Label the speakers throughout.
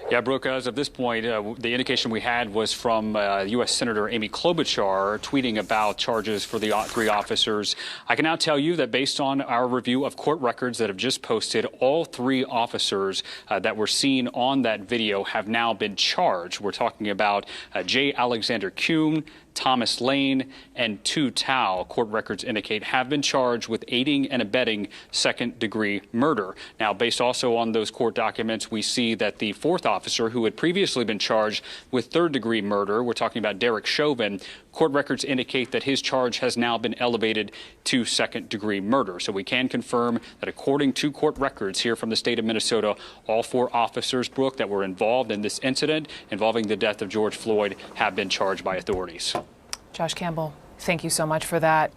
Speaker 1: Yeah, Brooke, as of this point, the indication we had was from U.S. Senator Amy Klobuchar tweeting about charges for the three officers. I can now tell you that based on our review of court records that have just posted, all three officers that were seen on that video have now been charged. We're talking about J. Alexander Kuhn, Thomas Lane, and Tu Tao, court records indicate, have been charged with aiding and abetting second-degree murder. Now, based also on those court documents, we see that the fourth officer, who had previously been charged with third-degree murder, we're talking about Derek Chauvin, court records indicate that his charge has now been elevated to second-degree murder. So we can confirm that according to court records here from the state of Minnesota, all four officers, Brooke, that were involved in this incident involving the death of George Floyd have been charged by authorities.
Speaker 2: Josh Campbell, thank you so much for that.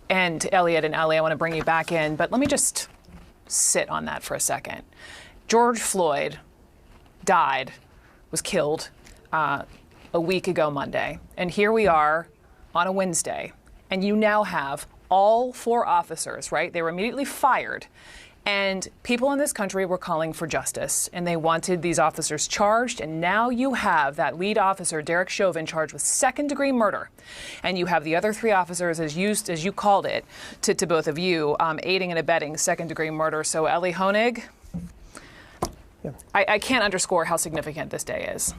Speaker 2: And Elliot and Ellie, I want to bring you back in, but let me just sit on that for a second. George Floyd died, was killed a week ago Monday. And here we are on a Wednesday. And you now have all four officers, right? They were immediately fired. And people in this country were calling for justice, and they wanted these officers charged. And now you have that lead officer, Derek Chauvin, charged with second-degree murder. And you have the other three officers, as you called it, to both of you, aiding and abetting second-degree murder. So, Ellie Honig, yeah. I can't underscore how significant this day is.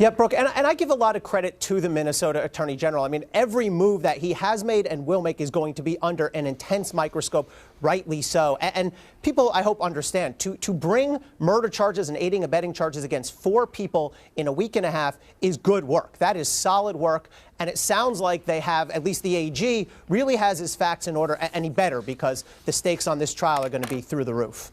Speaker 3: Yeah, Brooke, and I give a lot of credit to the Minnesota Attorney General. I mean, every move that he has made and will make is going to be under an intense microscope, rightly so. And people, I hope, understand, to bring murder charges and aiding and abetting charges against four people in a week and a half is good work. That is solid work. And it sounds like they have, at least the AG, really has his facts in order, and he better, because the stakes on this trial are going to be through the roof.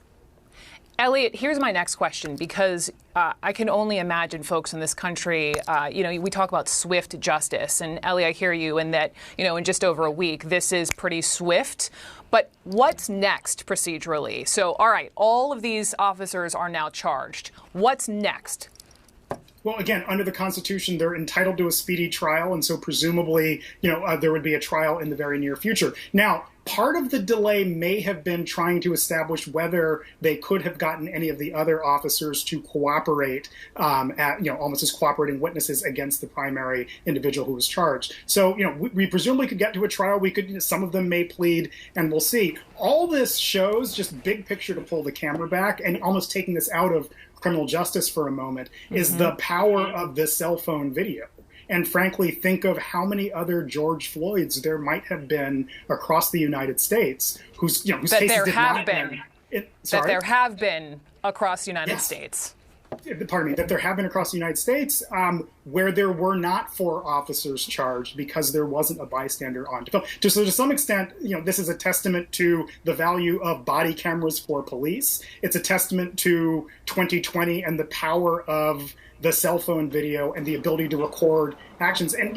Speaker 2: Elliot, here's my next question, because I can only imagine folks in this country, we talk about swift justice. And Elliot, I hear you in that, in just over a week, this is pretty swift. But what's next procedurally? So, all right, all of these officers are now charged. What's next?
Speaker 4: Well, again, under the Constitution, they're entitled to a speedy trial. And so presumably, there would be a trial in the very near future. Now, part of the delay may have been trying to establish whether they could have gotten any of the other officers to cooperate, almost as cooperating witnesses against the primary individual who was charged. So, we presumably could get to a trial. Some of them may plead, and we'll see. All this shows, just big picture to pull the camera back, and almost taking this out of criminal justice for a moment, is the power of this cell phone video. And frankly, think of how many other George Floyds there might have been across the United States whose cases did not end.
Speaker 2: That there have been across the United States.
Speaker 4: Pardon me, that there have been across the United States where there were not four officers charged because there wasn't a bystander on film. So to some extent, this is a testament to the value of body cameras for police. It's a testament to 2020 and the power of the cell phone video and the ability to record actions, and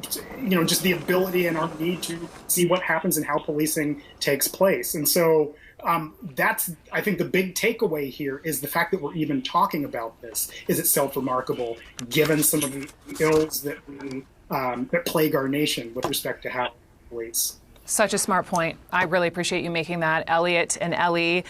Speaker 4: just the ability and our need to see what happens and how policing takes place. And so that's, I think, the big takeaway here is the fact that we're even talking about this is itself remarkable, given some of the ills that plague our nation with respect to how police.
Speaker 2: Such a smart point. I really appreciate you making that, Elliot and Ellie.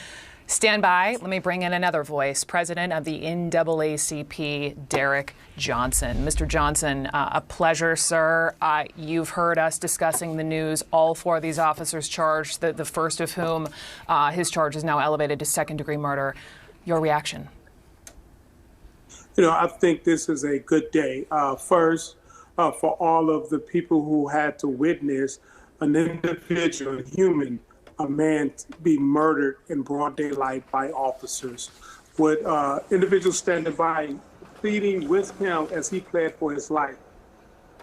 Speaker 2: Stand by. Let me bring in another voice. President of the NAACP, Derek Johnson. Mr. Johnson, a pleasure, sir. You've heard us discussing the news. All four of these officers charged, the first of whom his charge is now elevated to second-degree murder. Your reaction?
Speaker 5: I think this is a good day. First, for all of the people who had to witness an individual, a human, a man be murdered in broad daylight by officers, with individuals standing by pleading with him as he pled for his life.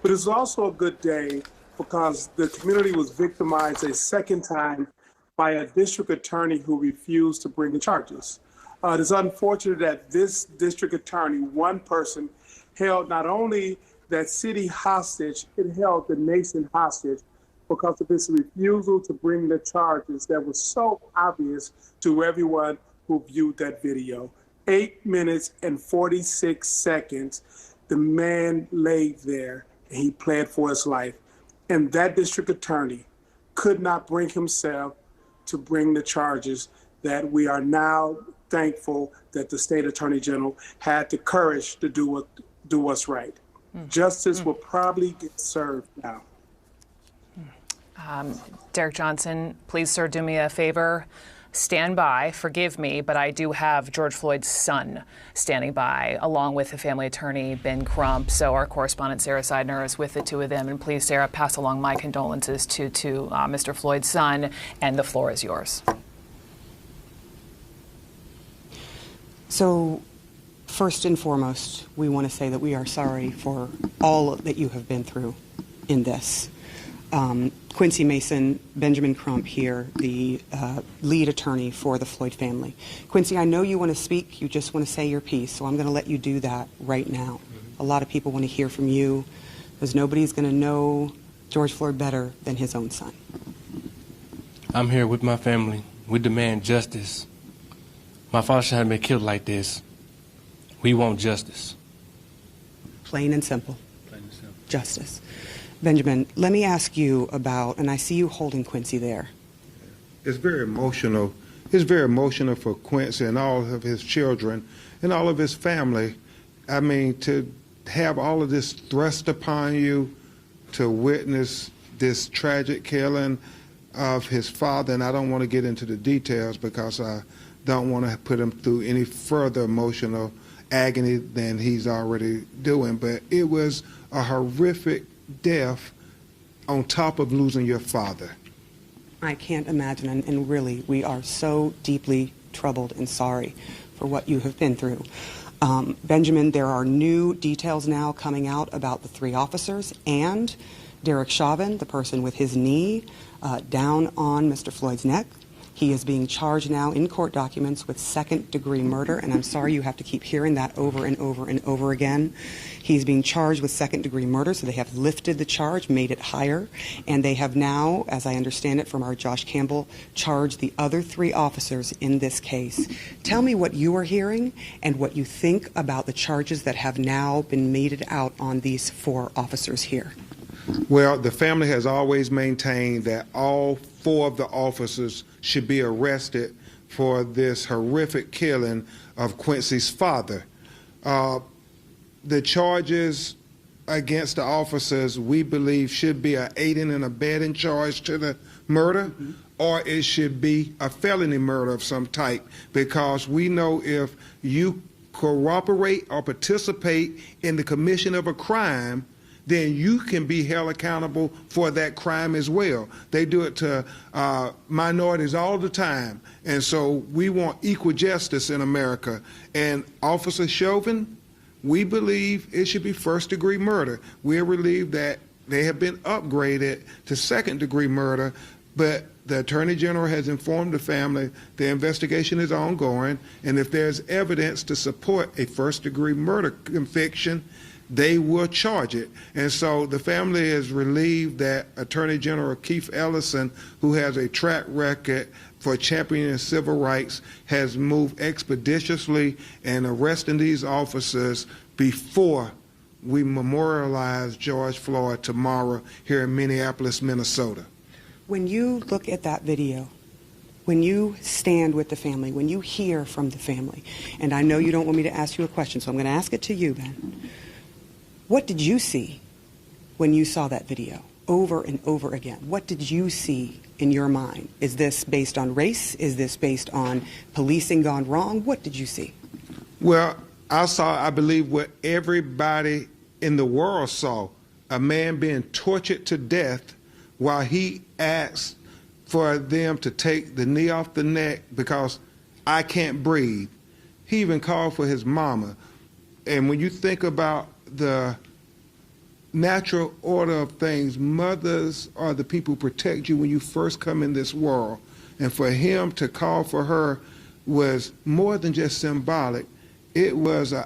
Speaker 5: But it's also a good day because the community was victimized a second time by a district attorney who refused to bring the charges. It is unfortunate that this district attorney, one person, held not only that city hostage, it held the nation hostage, because of his refusal to bring the charges that was so obvious to everyone who viewed that video. 8 minutes and 46 seconds, the man lay there and he pled for his life. And that district attorney could not bring himself to bring the charges that we are now thankful that the state attorney general had the courage to do what's right. Justice will probably get served now.
Speaker 2: Derek Johnson, please, sir, do me a favor. Stand by, forgive me, but I do have George Floyd's son standing by, along with the family attorney, Ben Crump. So our correspondent, Sarah Seidner, is with the two of them. And please, Sarah, pass along my condolences to Mr. Floyd's son, and the floor is yours.
Speaker 6: So, first and foremost, we want to say that we are sorry for all that you have been through in this. Quincy Mason, Benjamin Crump here, the lead attorney for the Floyd family. Quincy, I know you want to speak. You just want to say your piece, so I'm going to let you do that right now. A lot of people want to hear from you, because nobody's going to know George Floyd better than his own son.
Speaker 7: I'm here with my family. We demand justice. My father shouldn't have been killed like this. We want justice.
Speaker 6: Plain and simple. Plain and simple. Justice. Benjamin, let me ask you about, and I see you holding Quincy there.
Speaker 8: It's very emotional. It's very emotional for Quincy and all of his children and all of his family. I mean, to have all of this thrust upon you, to witness this tragic killing of his father, and I don't want to get into the details because I don't want to put him through any further emotional agony than he's already doing, but it was a horrific death on top of losing your father.
Speaker 6: I can't imagine, and really, we are so deeply troubled and sorry for what you have been through. Benjamin, there are new details now coming out about the three officers and Derek Chauvin, the person with his knee down on Mr. Floyd's neck. He is being charged now in court documents with second-degree murder, and I'm sorry you have to keep hearing that over and over and over again. He's being charged with second-degree murder, so they have lifted the charge, made it higher, and they have now, as I understand it from our Josh Campbell, charged the other three officers in this case. Tell me what you are hearing and what you think about the charges that have now been meted out on these four officers here.
Speaker 8: Well, the family has always maintained that all four of the officers should be arrested for this horrific killing of Quincy's father. The charges against the officers, we believe, should be an aiding and abetting charge to the murder, or it should be a felony murder of some type, because we know if you cooperate or participate in the commission of a crime, then you can be held accountable for that crime as well. They do it to minorities all the time. And so we want equal justice in America. And Officer Chauvin, we believe it should be first-degree murder. We believe that they have been upgraded to second-degree murder, but the Attorney General has informed the family the investigation is ongoing, and if there's evidence to support a first-degree murder conviction, they will charge it. And so the family is relieved that Attorney General Keith Ellison, who has a track record for championing civil rights, has moved expeditiously in arresting these officers before we memorialize George Floyd tomorrow here in Minneapolis, Minnesota.
Speaker 6: When you look at that video, when you stand with the family, when you hear from the family, and I know you don't want me to ask you a question, so I'm going to ask it to you, Ben. What did you see when you saw that video over and over again? What did you see in your mind? Is this based on race? Is this based on policing gone wrong? What did you see?
Speaker 8: Well, I saw, I believe, what everybody in the world saw, a man being tortured to death while he asked for them to take the knee off the neck because I can't breathe. He even called for his mama. And when you think about the natural order of things, mothers are the people who protect you when you first come in this world. And for him to call for her was more than just symbolic. It was an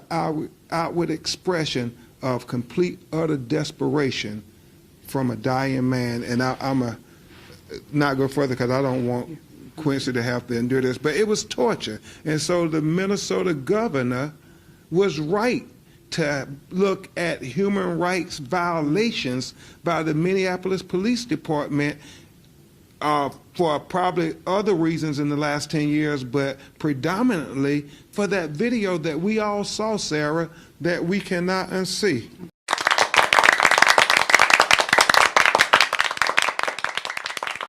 Speaker 8: outward expression of complete, utter desperation from a dying man. And I'm not go further because I don't want Quincy to have to endure this, but it was torture. And so the Minnesota governor was right to look at human rights violations by the Minneapolis Police Department for probably other reasons in the last 10 years, but predominantly for that video that we all saw, Sarah, that we cannot unsee.